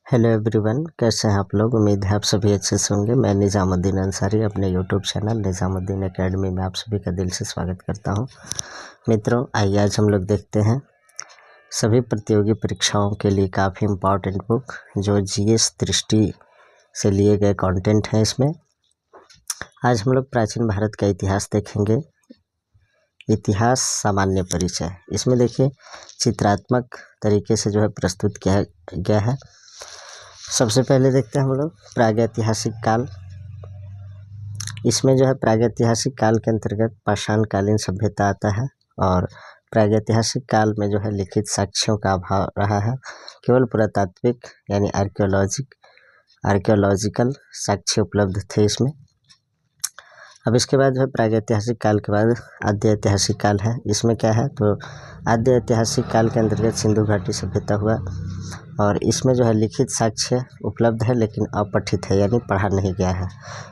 Hello everyone, कैसे हैं आप लोग। उम्मीद है आप सभी अच्छे से होंगे। मैं निज़ामुद्दीन अंसारी अपने यूट्यूब चैनल निज़ामुद्दीन एकेडमी में आप सभी का दिल से स्वागत करता हूं। मित्रों, आइए आज हम लोग देखते हैं सभी प्रतियोगी परीक्षाओं के लिए काफ़ी इम्पॉर्टेंट बुक जो जीएस दृष्टि से लिए गए कंटेंट हैं। इसमें आज हम लोग प्राचीन भारत का इतिहास देखेंगे। इतिहास सामान्य परिचय, इसमें देखिए चित्रात्मक तरीके से जो है प्रस्तुत किया गया है। सबसे पहले देखते हैं हम लोग प्रागैतिहासिक काल। इसमें जो है प्रागैतिहासिक काल के अंतर्गत पाषाणकालीन सभ्यता आता है और प्रागैतिहासिक काल में जो है लिखित साक्ष्यों का अभाव रहा है। केवल पुरातात्विक यानी आर्कियोलॉजिकल साक्ष्य उपलब्ध थे इसमें। अब इसके बाद जो है प्रागैतिहासिक काल के बाद आद्य ऐतिहासिक काल है। इसमें क्या है तो आद्य ऐतिहासिक काल के अंतर्गत सिंधु घाटी सभ्यता हुआ और इसमें जो है लिखित साक्ष्य उपलब्ध है लेकिन अपठित है यानी पढ़ा नहीं गया है।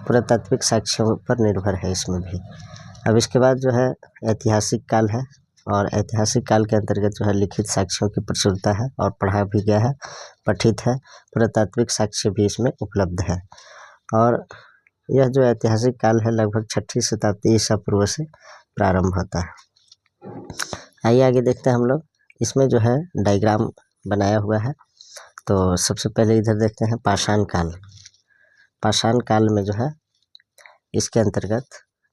पुरातात्विक साक्ष्यों पर निर्भर है इसमें भी। अब इसके बाद जो है ऐतिहासिक काल है और ऐतिहासिक काल के अंतर्गत जो है लिखित साक्ष्यों की प्रचुरता है और पढ़ा भी गया है, पठित है। पुरातात्विक साक्ष्य भी इसमें उपलब्ध है और यह जो ऐतिहासिक काल है लगभग 6वीं शताब्दी ईसा पूर्व से प्रारंभ होता है। आइए आगे देखते हैं हम लोग। इसमें जो है डायग्राम बनाया हुआ है। तो सबसे पहले इधर देखते हैं पाषाण काल। पाषाण काल में जो है इसके अंतर्गत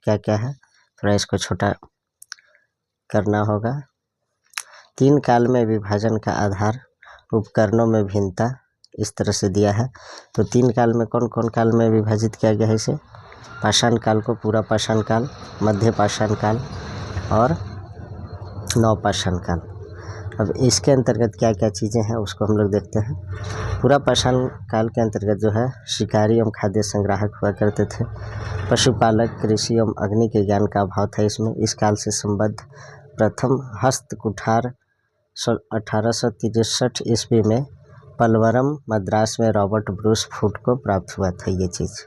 क्या क्या है, थोड़ा इसको छोटा करना होगा। 3 काल में विभाजन का आधार, उपकरणों में भिन्नता इस तरह से दिया है। तो 3 काल में कौन कौन काल में विभाजित किया गया है इसे? पाषाण काल को पूरा पाषाण काल, मध्य पाषाण काल और नवपाषाण काल। अब इसके अंतर्गत क्या क्या चीज़ें हैं उसको हम लोग देखते हैं। पूरा पाषाण काल के अंतर्गत जो है शिकारी एवं खाद्य संग्राहक हुआ करते थे। पशुपालक, कृषि एवं अग्नि के ज्ञान का अभाव था इसमें। इस काल से संबद्ध प्रथम हस्त कुठार 1863 ईस्वी में पलवरम मद्रास में रॉबर्ट ब्रूस फूट को प्राप्त हुआ था ये चीज़।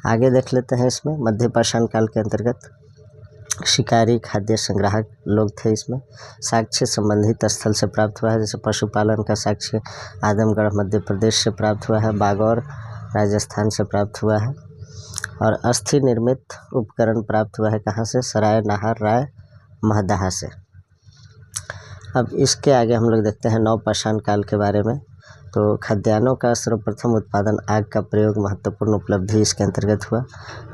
आगे देख लेते हैं। इसमें मध्य पाषाण काल के अंतर्गत शिकारी, खाद्य संग्राहक लोग थे इसमें। साक्ष्य संबंधित स्थल से प्राप्त हुआ है, जैसे पशुपालन का साक्ष्य आदमगढ़ मध्य प्रदेश से प्राप्त हुआ है, बागौर राजस्थान से प्राप्त हुआ है और अस्थि निर्मित उपकरण प्राप्त हुआ है कहाँ से? सराय नाहर राय महदाहा से। अब इसके आगे हम लोग देखते हैं नवपाषाण काल के बारे में। तो खाद्यान्नों का सर्वप्रथम उत्पादन, आग का प्रयोग महत्वपूर्ण उपलब्धि इसके अंतर्गत हुआ।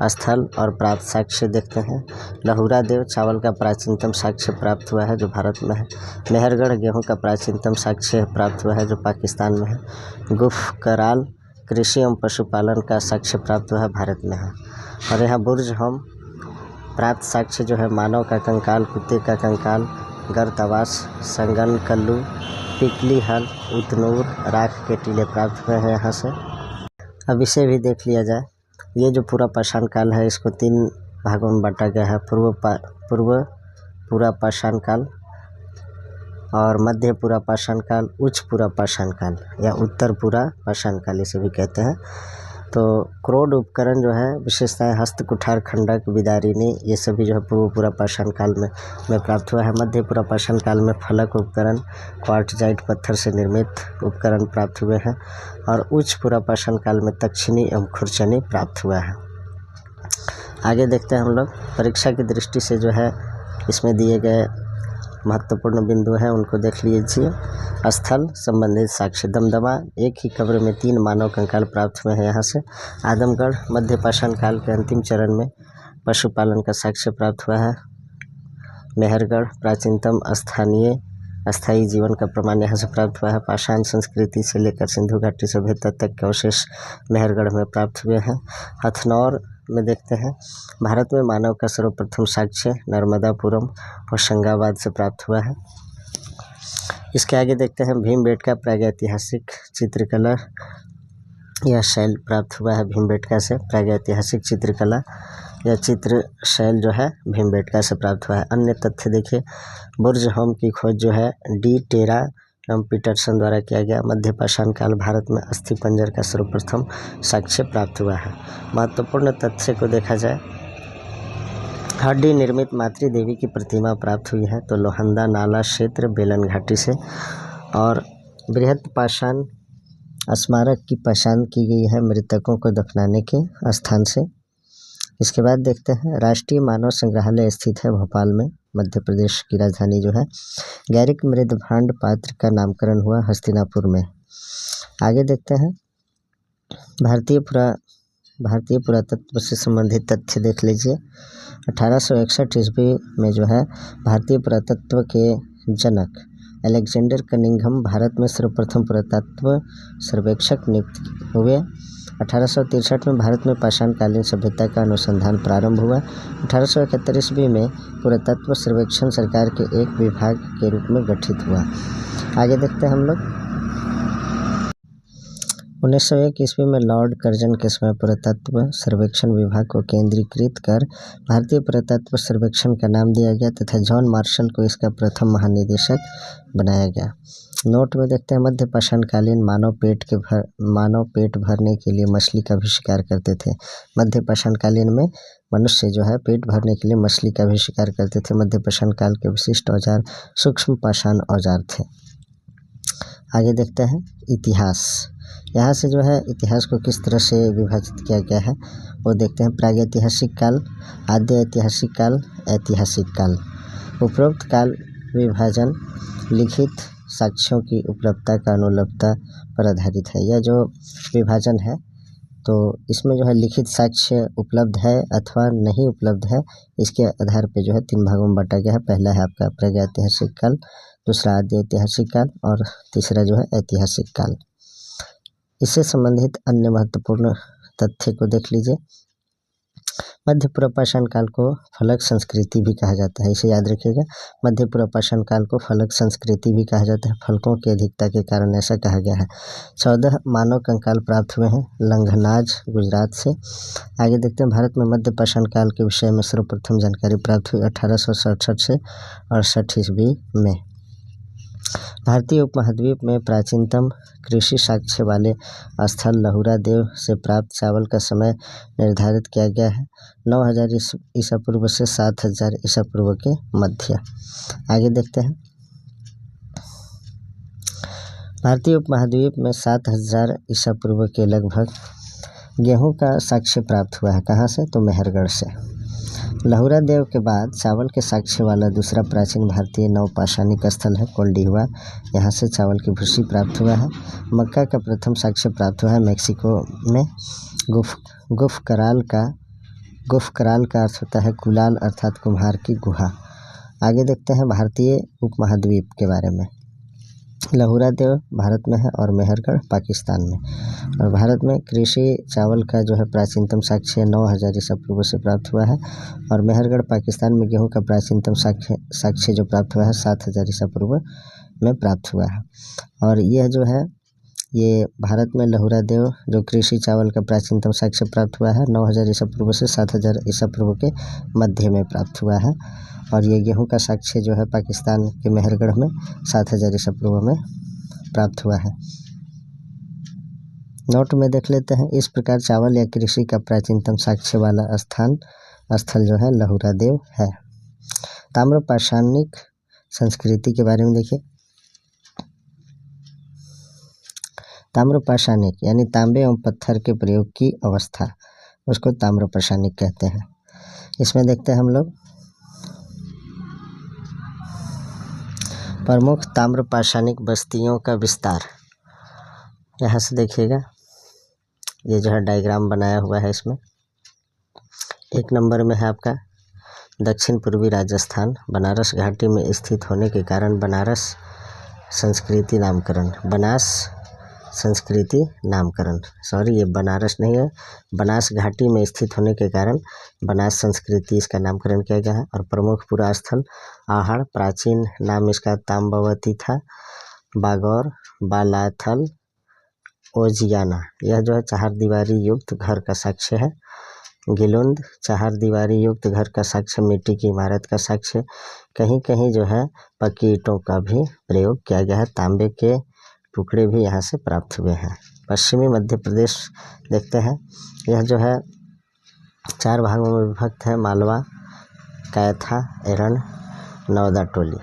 स्थल और प्राप्त साक्ष्य देखते हैं। लहुरा देव चावल का प्राचीनतम साक्ष्य प्राप्त हुआ है जो भारत में है। मेहरगढ़ गेहूं का प्राचीनतम साक्ष्य प्राप्त हुआ है जो पाकिस्तान में है। गुफ कराल कृषि एवं पशुपालन का साक्ष्य प्राप्त हुआ है, भारत में है। और यहाँ बुर्ज होम प्राप्त साक्ष्य जो है मानव का कंकाल, कुत्ते का कंकाल, गर्तवास, संगन कल्लू, पिकली हल, उतनूर, राख के टीले प्राप्त हुए हैं यहाँ से। अब इसे भी देख लिया जाए। ये जो पूरा पाषाण काल है इसको 3 भागों में बांटा गया है। पूरा पाषाण काल और मध्य पूरा पाषाण काल, उच्च पूरा पाषाण काल या उत्तर पूरा पाषाण काल इसे भी कहते हैं। तो क्रोड उपकरण जो है विशेषताएं हस्त कुठार, खंडक, बिदारिनी ये सभी जो है पूरा पाषाण काल में प्राप्त हुआ है। मध्य पूरा पाषाण काल में फलक उपकरण, क्वार्टजाइट पत्थर से निर्मित उपकरण प्राप्त हुए हैं और उच्च पूरा पाषाण काल में दक्षिणी एवं खुरचनी प्राप्त हुआ है। आगे देखते हैं हम लोग। परीक्षा की दृष्टि से जो है इसमें दिए गए महत्वपूर्ण बिंदु हैं उनको देख लीजिए। स्थल संबंधित साक्ष्य, दमदमा एक ही कब्र में 3 मानव कंकाल प्राप्त हुए हैं यहाँ से। आदमगढ़ मध्य पाषाण काल के अंतिम चरण में पशुपालन का साक्ष्य प्राप्त हुआ है। मेहरगढ़ प्राचीनतम अस्थायी जीवन का प्रमाण यहाँ से प्राप्त हुआ है। पाषाण संस्कृति से लेकर सिंधु घाटी सभ्यता तक के अवशेष मेहरगढ़ में प्राप्त हुए हैं। हथनौर में देखते हैं भारत में मानव का सर्वप्रथम साक्ष्य नर्मदापुरम होशंगाबाद से प्राप्त हुआ है। इसके आगे देखते हैं भीमबेटका प्रागैतिहासिक चित्रकला यह शैल प्राप्त हुआ है भीमबेटका से। प्रागैतिहासिक चित्रकला या चित्र शैल जो है भीमबेटका से प्राप्त हुआ है। अन्य तथ्य देखिए, बुर्ज होम की खोज जो है डी टेरा एवं पीटरसन द्वारा किया गया। मध्य पाषाण काल भारत में अस्थि पंजर का सर्वप्रथम साक्ष्य प्राप्त हुआ है। महत्वपूर्ण तथ्य को देखा जाए, हड्डी निर्मित मातृ देवी की प्रतिमा प्राप्त हुई है तो लोहंदा नाला क्षेत्र बेलन घाटी से। और बृहत पाषाण स्मारक की पहचान की गई है मृतकों को दफनाने के स्थान से। इसके बाद देखते हैं राष्ट्रीय मानव संग्रहालय स्थित है भोपाल में, मध्य प्रदेश की राजधानी जो है। गैरिक मृदभांड पात्र का नामकरण हुआ हस्तिनापुर में। आगे देखते हैं भारतीय पुरातत्व से संबंधित तथ्य देख लीजिए। 1861 ईस्वी में जो है भारतीय पुरातत्व के जनक अलेक्जेंडर कनिंघम भारत में सर्वप्रथम पुरातत्व सर्वेक्षक नियुक्त हुए। 1863 में भारत में पाषाणकालीन सभ्यता का अनुसंधान प्रारंभ हुआ। 1871 ईस्वी में पुरातत्व सर्वेक्षण सरकार के एक विभाग के रूप में गठित हुआ। आगे देखते हैं हम लोग 1901 ईस्वी में लॉर्ड कर्जन के समय पुरातत्व सर्वेक्षण विभाग को केंद्रीकृत कर भारतीय पुरातत्व सर्वेक्षण का नाम दिया गया तथा जॉन मार्शल को इसका प्रथम महानिदेशक बनाया गया। नोट में देखते हैं मध्य पाषाणकालीन मानव पेट भरने के लिए मछली का भी शिकार करते थे। मध्य पाषाणकालीन में मनुष्य जो है पेट भरने के लिए मछली का भी शिकार करते थे। मध्य पाषाण काल के विशिष्ट औजार सूक्ष्म पाषाण औजार थे। आगे देखते हैं इतिहास। यहाँ से जो है इतिहास को किस तरह से विभाजित किया गया है वो देखते हैं। प्रागैतिहासिक काल, आद्य ऐतिहासिक काल, ऐतिहासिक काल। उपरोक्त काल विभाजन लिखित साक्ष्यों की उपलब्धता का अनुलब्धता पर आधारित है। यह जो विभाजन है तो इसमें जो है लिखित साक्ष्य उपलब्ध है अथवा नहीं उपलब्ध है, इसके आधार पे जो है 3 भागों में बांटा गया है। पहला है आपका प्रागैतिहासिक काल, दूसरा आद्य ऐतिहासिक काल और तीसरा जो है ऐतिहासिक काल। इससे संबंधित अन्य महत्वपूर्ण तथ्य को देख लीजिए। मध्य पुरापाषाण काल को फलक संस्कृति भी कहा जाता है, इसे याद रखिएगा। मध्य पुरापाषाण काल को फलक संस्कृति भी कहा जाता है। फलकों की अधिकता के कारण ऐसा कहा गया है। 14 मानव कंकाल प्राप्त हुए हैं लंघनाज गुजरात से। आगे देखते हैं भारत में मध्य पाषाण काल के विषय में सर्वप्रथम जानकारी प्राप्त हुई 1867 से 68 ईस्वी में। भारतीय उपमहाद्वीप में प्राचीनतम कृषि साक्ष्य वाले स्थल लहुरा देव से प्राप्त चावल का समय निर्धारित किया गया है 9000 ईसा पूर्व से 7000 ईसा पूर्व के मध्य। आगे देखते हैं भारतीय उपमहाद्वीप में 7000 ईसा पूर्व के लगभग गेहूं का साक्ष्य प्राप्त हुआ है। कहाँ से? तो मेहरगढ़ से। लहुरा देव के बाद चावल के साक्ष्य वाला दूसरा प्राचीन भारतीय नवपाषाणिक स्थल है कोल्डिहुआ। यहाँ से चावल की भूसी प्राप्त हुआ है। मक्का का प्रथम साक्ष्य प्राप्त हुआ है मैक्सिको में। गुफकराल का अर्थ होता है कुलाल अर्थात कुम्हार की गुहा। आगे देखते हैं भारतीय उपमहाद्वीप के बारे में। लहुरा देव भारत में है और मेहरगढ़ पाकिस्तान में। और भारत में कृषि चावल का जो है प्राचीनतम साक्ष्य 9000 ईसा पूर्व से प्राप्त हुआ है और मेहरगढ़ पाकिस्तान में गेहूं का प्राचीनतम साक्ष्य जो प्राप्त हुआ है 7000 ईसा पूर्व में प्राप्त हुआ है। और यह जो है ये भारत में लहुरा देव जो कृषि चावल का प्राचीनतम साक्ष्य प्राप्त हुआ है 9000 ईसा पूर्व से 7000 ईसा पूर्व के मध्य में प्राप्त हुआ है। और ये गेहूं का साक्ष्य जो है पाकिस्तान के मेहरगढ़ में 7000 ईसा पूर्व में प्राप्त हुआ है। नोट में देख लेते हैं इस प्रकार चावल या कृषि का प्राचीनतम साक्ष्य वाला स्थल जो है लहुरा देव है। ताम्रपाषाणिक संस्कृति के बारे में देखिए। ताम्रपाषाणिक यानी तांबे एवं पत्थर के प्रयोग की अवस्था, उसको ताम्रपाषाणिक कहते हैं। इसमें देखते हैं हम लोग प्रमुख ताम्रपाषाणिक बस्तियों का विस्तार। यहाँ से देखिएगा ये जो है डायग्राम बनाया हुआ है। इसमें 1 नंबर में है आपका दक्षिण पूर्वी राजस्थान, बनारस घाटी में स्थित होने के कारण बनास संस्कृति नामकरण, सॉरी ये बनारस नहीं है, बनास घाटी में स्थित होने के कारण बनास संस्कृति इसका नामकरण किया गया है। और प्रमुख पुरा स्थल आहड़, प्राचीन नाम इसका ताम्बवती था। बागौर, बालाथल, ओजियाना, यह जो है 4 दीवारी युक्त घर का साक्ष्य है। गिलुंद 4 दीवारी युक्त घर का साक्ष्य, मिट्टी की इमारत का साक्ष्य। कहीं कहीं जो है पक्की ईंटों का भी प्रयोग किया गया है। तांबे के टुकड़े भी यहाँ से प्राप्त हुए हैं। पश्चिमी मध्य प्रदेश देखते हैं। यह जो है 4 भागों में विभक्त है। मालवा, कैथा, एरन, नौदा टोली।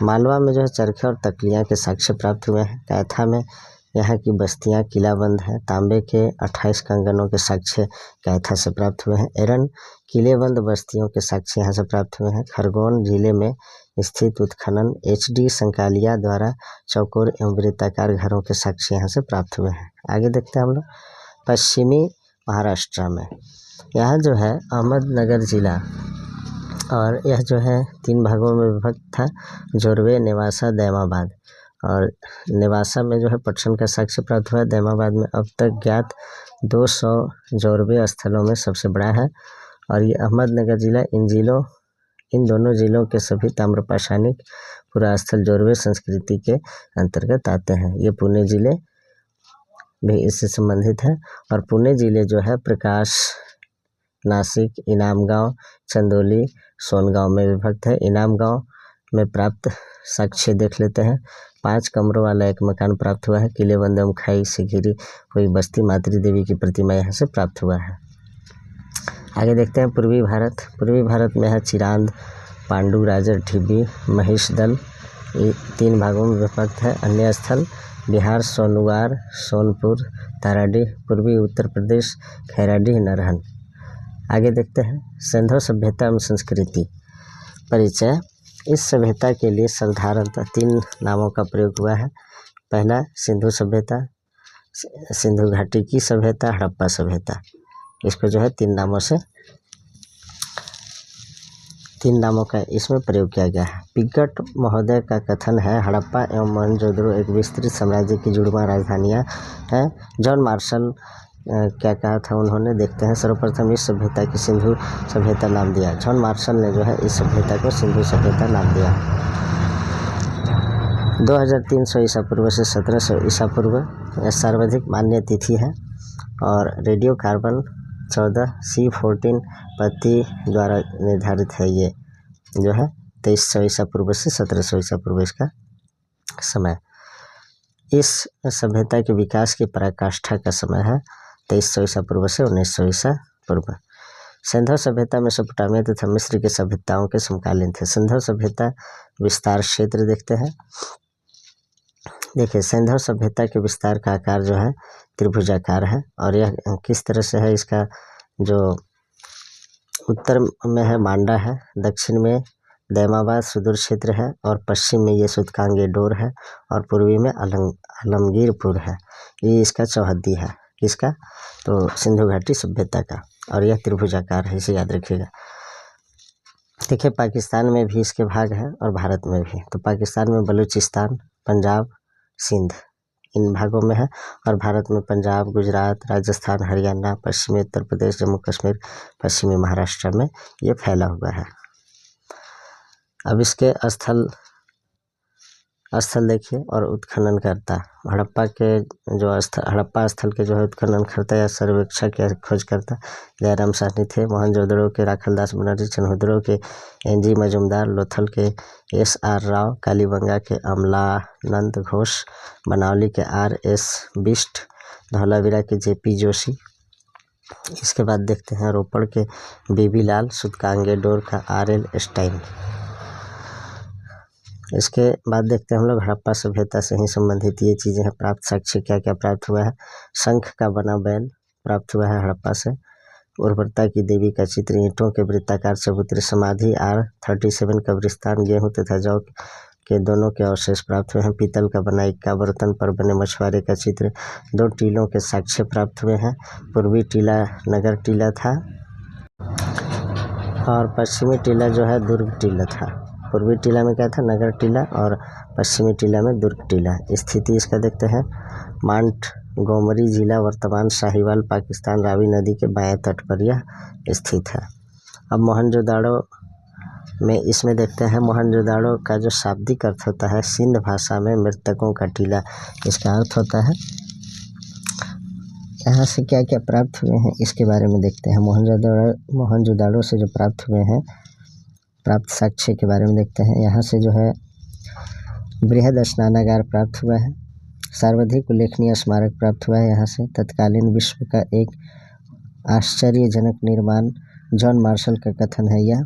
मालवा में जो है चरखे और तकलियाँ के साक्ष्य प्राप्त हुए हैं। कैथा में यहाँ की बस्तियाँ किलाबंद हैं। तांबे के 28 कंगनों के साक्ष्य कैथा से प्राप्त हुए हैं। एरन किलेबंद बस्तियों के साक्ष्य यहाँ से प्राप्त हुए हैं। खरगोन जिले में स्थित उत्खनन HD संकालिया द्वारा चौकोर एवं वृत्ताकार घरों के साक्ष्य यहाँ से प्राप्त हुए हैं। आगे देखते हैं हम लोग पश्चिमी महाराष्ट्र में। यहाँ जो है अहमदनगर जिला, और यह जो है 3 भागों में विभक्त था, जोरवे, नेवासा, दैमाबाद। और नेवासा में जो है पटसन का साक्ष्य प्राप्त हुआ है। दैमाबाद में अब तक ज्ञात 200 जोरवे स्थलों में सबसे बड़ा है। और ये अहमदनगर जिला इन दोनों जिलों के सभी ताम्रपाषाणिक पुरास्थल जोरवे संस्कृति के अंतर्गत आते हैं। ये पुणे जिले भी इससे संबंधित है। और पुणे जिले जो है प्रकाश, नासिक, इनामगांव, चंदौली, सोनगांव में विभक्त है। इनामगांव में प्राप्त साक्ष्य देख लेते हैं। 5 कमरों वाला एक मकान प्राप्त हुआ है। किलेबंद एवं खाई से घिरी हुई बस्ती, मातृ देवी की प्रतिमा यहाँ से प्राप्त हुआ है। आगे देखते हैं पूर्वी भारत। पूर्वी भारत में है चिरांद, पांडु, राजर, ढिब्बी, महिषदल। ये 3 भागों में विभक्त है। अन्य स्थल बिहार, सोनवार, सोनपुर, ताराडीह। पूर्वी उत्तर प्रदेश खैराडीह, नरहन। आगे देखते हैं सिंधु सभ्यता एवं संस्कृति परिचय। इस सभ्यता के लिए साधारणतः 3 नामों का प्रयोग हुआ है। पहला सिंधु सभ्यता, सिंधु घाटी की सभ्यता, हड़प्पा सभ्यता। इसको जो है 3 नामों का इसमें प्रयोग किया गया है। पिगट महोदय का कथन है हड़प्पा एवं मोहनजोदड़ो एक विस्तृत साम्राज्य की जुड़वा राजधानियाँ हैं। जॉन मार्शल क्या कहा था उन्होंने, देखते हैं। सर्वप्रथम इस सभ्यता की सिंधु सभ्यता नाम दिया। जॉन मार्शल ने जो है इस सभ्यता को सिंधु सभ्यता नाम दिया। 2300 ईसा पूर्व से 1700 ईसा पूर्व यह सर्वाधिक मान्य तिथि है। और रेडियो कार्बन 14 C14 पत्ती द्वारा निर्धारित है। ये जो है 2300 ईसा पूर्व से 1700 ईसा पूर्व इसका समय। इस सभ्यता के विकास की पराकाष्ठा का समय है 2300 ईसा पूर्व से 1900 ईसा पूर्व। सिंधु सभ्यता मेसोपोटामिया तथा मिस्र की सभ्यताओं के समकालीन थे। सिंधु सभ्यता विस्तार क्षेत्र देखते हैं। देखिए सिंधु सभ्यता के विस्तार का आकार जो है त्रिभुजाकार है। और यह किस तरह से है, इसका जो उत्तर में है मांडा है, दक्षिण में दैमाबाद सुदूर क्षेत्र है, और पश्चिम में ये सुतकांगे डोर है, और पूर्वी में आलमगीरपुर है। ये इसका चौहद्दी है। किसका? तो सिंधु घाटी सभ्यता का। और यह त्रिभुजाकार है, इसे याद रखिएगा। देखिए पाकिस्तान में भी इसके भाग हैं और भारत में भी। तो पाकिस्तान में बलूचिस्तान, पंजाब, सिंध इन भागों में है। और भारत में पंजाब, गुजरात, राजस्थान, हरियाणा, पश्चिमी उत्तर प्रदेश, जम्मू कश्मीर, पश्चिमी महाराष्ट्र में ये फैला हुआ है। अब इसके स्थल देखिए और उत्खननकर्ता। हड़प्पा स्थल के जो है उत्खननकर्ता या सर्वेक्षक या खोजकर्ता जयराम साहनी थे। मोहनजोदड़ो के राखलदास बनर्जी, चन्हुदड़ो के NG मजुमदार, लोथल के SR राव, कालीबंगा के अमलानंद घोष, बनावली के RS बिष्ट, धौलावीरा के JP जोशी। इसके बाद देखते हैं रोपड़ के BB लाल, सुतकांगे डोर का RL स्टाइन। इसके बाद देखते हैं हम लोग हड़प्पा सभ्यता से ही संबंधित ये चीज़ें हैं। प्राप्त साक्ष्य क्या क्या प्राप्त हुआ है। शंख का बना बैल प्राप्त हुआ है हड़प्पा से। उर्वरता की देवी का चित्र, ईंटों के वृत्ताकार चबूतरे, समाधि, R37 कब्रिस्तान, गेहूं तथा जौ के दोनों के अवशेष प्राप्त हुए हैं। पीतल का बना इक्का बर्तन पर बने मछुआरे का चित्र, 2 टीलों के साक्ष्य प्राप्त हुए हैं। पूर्वी टीला नगर टीला था और पश्चिमी टीला जो है दुर्ग टीला था। पूर्वी टीला में क्या था? नगर टीला, और पश्चिमी टीला में दुर्ग टीला। स्थिति इसका देखते हैं। मांट गोमरी जिला वर्तमान साहिवाल, पाकिस्तान, रावी नदी के बाएं तट पर यह स्थित है। अब मोहनजोदाड़ो में इसमें देखते हैं। मोहनजोदाड़ो का जो शाब्दिक अर्थ होता है सिंध भाषा में मृतकों का टीला, इसका अर्थ होता है। यहाँ से क्या क्या प्राप्त हुए हैं इसके बारे में देखते हैं। मोहनजोदाड़ो से जो प्राप्त हुए हैं, प्राप्त साक्ष्य के बारे में देखते हैं। यहाँ से जो है बृहद स्नानागार प्राप्त हुआ है। सर्वाधिक उल्लेखनीय स्मारक प्राप्त हुआ है यहाँ से। तत्कालीन विश्व का एक आश्चर्यजनक निर्माण, जॉन मार्शल का कथन है यह।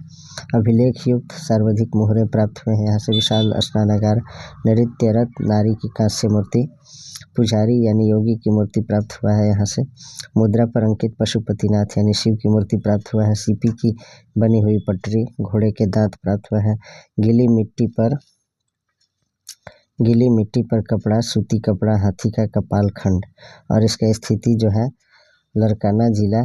अभिलेख युक्त सर्वाधिक मोहरे प्राप्त हुए हैं। यहाँ से विशाल स्नानागार, नृत्यरत नारी की कांस्य मूर्ति, पुजारी यानी योगी की मूर्ति प्राप्त हुआ है। यहाँ से मुद्रा पर अंकित पशुपतिनाथ यानी शिव की मूर्ति प्राप्त हुआ है। सीपी की बनी हुई पटरी, घोड़े के दांत प्राप्त हुआ है। गीली मिट्टी पर कपड़ा, सूती कपड़ा, हाथी का कपाल खंड, और इसका स्थिति जो है लरकाना जिला,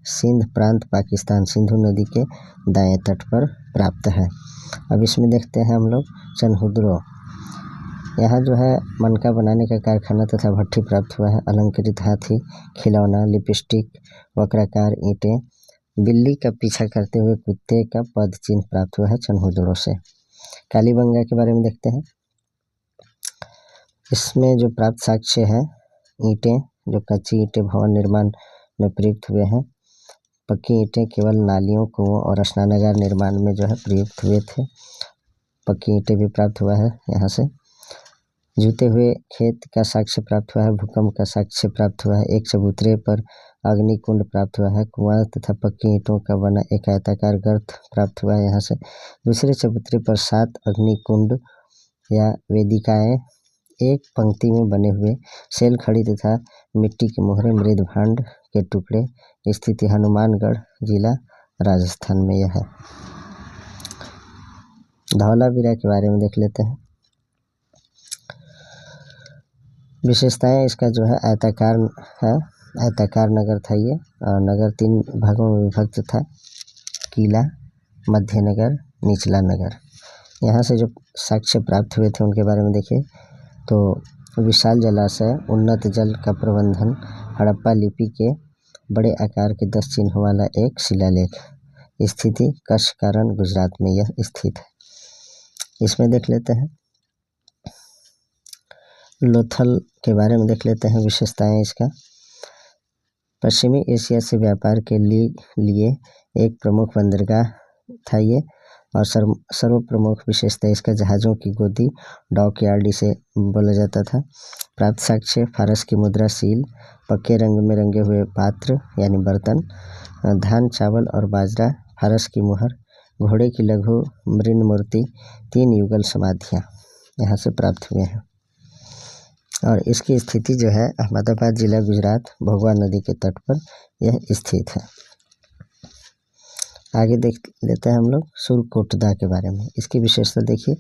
सिंध प्रांत, पाकिस्तान, सिंधु नदी के दाएं तट पर प्राप्त है। अब इसमें देखते हैं हम लोग चनहुद्रो। यहाँ जो है मनका बनाने का कारखाना तथा भट्ठी प्राप्त हुआ है। अलंकृत हाथी, खिलौना, लिपस्टिक, वक्राकार ईंटें, बिल्ली का पीछा करते हुए कुत्ते का पद चिन्ह प्राप्त हुआ है चनहुद्रो से। कालीबंगा के बारे में देखते हैं। इसमें जो प्राप्त साक्ष्य है, ईंटें, जो कच्ची ईंटें भवन निर्माण में प्रयुक्त हुए हैं। पक्की ईंटें केवल नालियों, कुओं और स्नानागार निर्माण में जो है प्रयुक्त हुए थे। पक्की ईंटें भी प्राप्त हुआ है यहाँ से। जूते हुए खेत का साक्ष्य प्राप्त हुआ है। भूकंप का साक्ष्य प्राप्त हुआ है। एक चबूतरे पर अग्निकुंड प्राप्त हुआ है। कुआं तथा पक्की ईंटों का बना एक आयताकार गर्त प्राप्त हुआ है यहाँ से। दूसरे चबूतरे पर 7 अग्निकुंड या वेदिकाएं एक पंक्ति में बने हुए, सेल खड़ी तथा मिट्टी के मोहरे, मृद भांड के टुकड़े। स्थिति हनुमानगढ़ जिला, राजस्थान में यह है। धौलावीरा के बारे में देख लेते हैं। विशेषताएं इसका जो है आयताकार है। आयताकार नगर था ये, और नगर 3 भागों में विभक्त था। किला, मध्य नगर, निचला नगर। यहाँ से जो साक्ष्य प्राप्त हुए थे उनके बारे में देखिए तो विशाल जलाशय, उन्नत जल का प्रबंधन, हड़प्पा लिपि के बड़े आकार के 10 चिन्हों वाला एक शिलालेख। स्थिति कच्छकारण, गुजरात में यह स्थित है। इसमें देख लेते हैं लोथल के बारे में देख लेते हैं विशेषताएं इसका। पश्चिमी एशिया से व्यापार के लिए एक प्रमुख बंदरगाह था ये, और सर्व प्रमुख विशेषता इसका जहाज़ों की गोदी, डॉकयार्ड इसे बोला जाता था। प्राप्त साक्ष्य, फारस की मुद्रा, सील, पक्के रंग में रंगे हुए पात्र यानी बर्तन, धान, चावल और बाजरा, फारस की मुहर, घोड़े की लघु मृण मूर्ति, 3 युगल समाधियाँ यहाँ से प्राप्त हुए हैं। और इसकी स्थिति जो है अहमदाबाद जिला, गुजरात, भगवा नदी के तट पर यह स्थित है। आगे देख लेते हैं हम लोग सुरकोटदा के बारे में। इसकी विशेषता देखिए।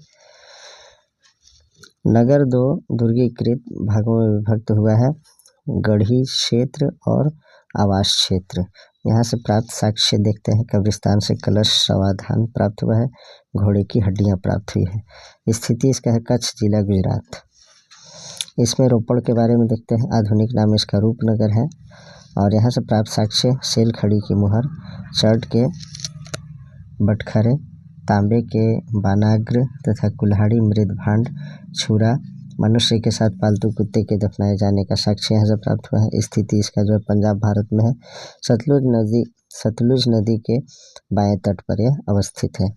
नगर 2 दुर्गीकृत भागों में विभक्त हुआ है। गढ़ी क्षेत्र और आवास क्षेत्र। यहाँ से प्राप्त साक्ष्य देखते हैं। कब्रिस्तान से कलश समाधान प्राप्त हुआ है। घोड़े की हड्डियाँ प्राप्त हुई है। स्थिति इसका है कच्छ जिला, गुजरात। इसमें रोपड़ के बारे में देखते हैं। आधुनिक नाम इसका रूपनगर है। और यहाँ से प्राप्त साक्ष्य, सेल खड़ी की मुहर, चर्ट के बटखरे, तांबे के बानाग्र तथा कुल्हाड़ी, मृद भांड, छुरा, मनुष्य के साथ पालतू कुत्ते के दफनाए जाने का साक्ष्य यहाँ से प्राप्त हुआ है। स्थिति इसका जो है पंजाब, भारत में है। सतलुज नदी के बाएं तट पर यह अवस्थित है।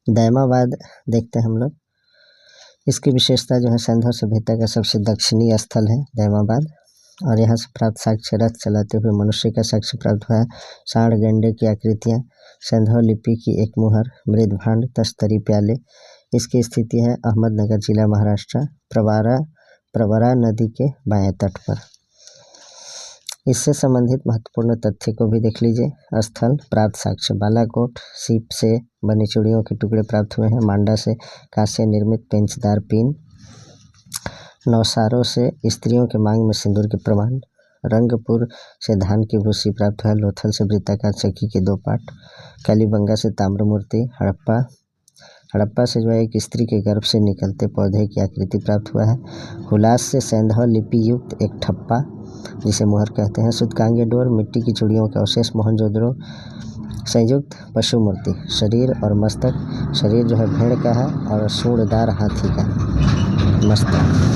दैमाबाद देखते हैं हम लोग। इसकी विशेषता जो है सिंधु सभ्यता का सबसे दक्षिणी स्थल है दैमाबाद। और यहाँ से प्राप्त साक्ष्य, रथ चलाते हुए मनुष्य का साक्ष्य प्राप्त हुआ है। सांड, गेंडे की आकृतियाँ, सिंधु लिपि की एक मुहर, मृद भांड, तस्तरी, प्याले। इसकी स्थिति है अहमदनगर जिला, महाराष्ट्र, प्रवरा नदी के बाएं तट पर। इससे संबंधित महत्वपूर्ण तथ्य को भी देख लीजिए। स्थल, प्राप्त साक्ष्य, बालाकोट, सीप से बनी चूड़ियों के टुकड़े प्राप्त हुए हैं। मांडा से कांस्य निर्मित पेंचदार पिन, नौसारों से स्त्रियों के मांग में सिंदूर के प्रमाण, रंगपुर से धान की भूसी प्राप्त हुआ। लोथल से वृत्ताकार चक्की के 2 पाट, कालीबंगा से ताम्र मूर्ति, हड़प्पा से जो है एक स्त्री के गर्भ से निकलते पौधे की आकृति प्राप्त हुआ है। हुलास से सिंधु लिपि युक्त एक ठप्पा जिसे मुहर कहते हैं। सुतकांगे डोर, मिट्टी की चूड़ियों के अवशेष, मोहनजोदड़ो संयुक्त पशु मूर्ति, शरीर और मस्तक। शरीर जो है भेड़ का है और सूंडदार हाथी का मस्तक।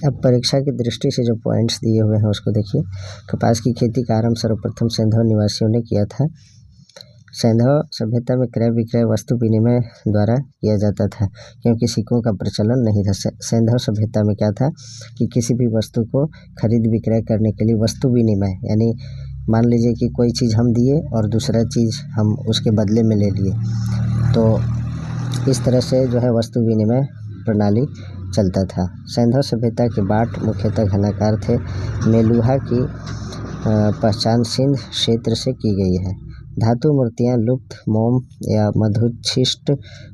अब परीक्षा की दृष्टि से जो पॉइंट्स दिए हुए हैं उसको देखिए। कपास की खेती का आरंभ सर्वप्रथम सिंधु निवासियों ने किया था। सिंधु सभ्यता में क्रय विक्रय वस्तु विनिमय द्वारा किया जाता था, क्योंकि सिक्कों का प्रचलन नहीं था। सिंधु सभ्यता में क्या था कि किसी भी वस्तु को खरीद विक्रय करने के लिए वस्तु विनिमय यानी मान लीजिए कि कोई चीज़ हम दिए और दूसरा चीज़ हम उसके बदले में ले लिए, तो इस तरह से जो है वस्तु विनिमय प्रणाली चलता था। सैंधव सभ्यता के बाट मुख्यतः घनाकार थे। मेलुहा की पहचान सिंध क्षेत्र से की गई है। धातु मूर्तियाँ लुप्त मोम या मधुच्छिष्ट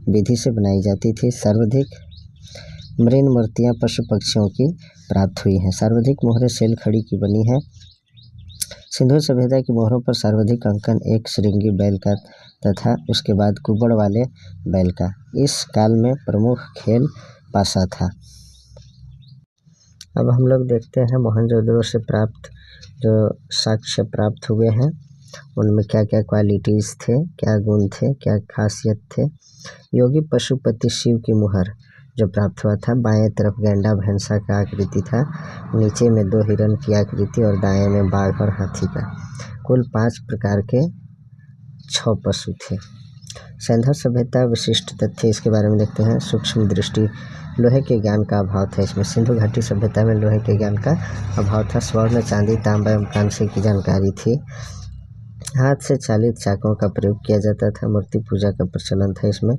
विधि से बनाई जाती थी। सर्वाधिक मृण मूर्तियाँ पशु पक्षियों की प्राप्त हुई हैं। सर्वाधिक मोहरें सेल खड़ी की बनी हैं। सिंधु सभ्यता की मोहरों पर सर्वाधिक अंकन एक श्रृंगी बैल का तथा उसके बाद कुबड़ वाले बैल का। इस काल में प्रमुख खेल पासा था। अब हम लोग देखते हैं मोहनजोदड़ो से प्राप्त जो साक्ष्य प्राप्त हुए हैं उनमें क्या क्या क्वालिटीज़ थे, क्या गुण थे, क्या खासियत थे। योगी पशुपति शिव की मुहर जो प्राप्त हुआ था, बाएं तरफ गैंडा भैंसा का आकृति था, नीचे में 2 हिरण की आकृति और दाएं में बाघ और हाथी का। कुल 5 प्रकार के 6 पशु थे। सैंधव सभ्यता विशिष्ट तथ्य इसके बारे में देखते हैं। सूक्ष्म दृष्टि, लोहे के ज्ञान का अभाव था इसमें। सिंधु घाटी सभ्यता में लोहे के ज्ञान का अभाव था। स्वर्ण, चांदी, तांबा एवं कांस्य की जानकारी थी। हाथ से चालित चाकों का प्रयोग किया जाता था। मूर्ति पूजा का प्रचलन था इसमें।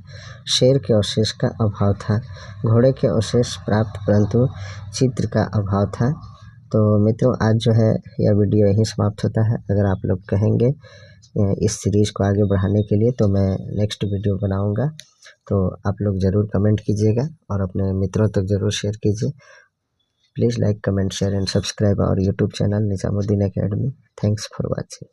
शेर के अवशेष का अभाव था। घोड़े के अवशेष प्राप्त परंतु चित्र का अभाव था। तो मित्रों, आज जो है यह वीडियो यहीं समाप्त होता है। अगर आप लोग कहेंगे इस सीरीज़ को आगे बढ़ाने के लिए तो मैं नेक्स्ट वीडियो बनाऊंगा, तो आप लोग ज़रूर कमेंट कीजिएगा और अपने मित्रों तक ज़रूर शेयर कीजिए। Please like, comment, share and subscribe our YouTube channel Nizamuddin academy. Thanks for watching.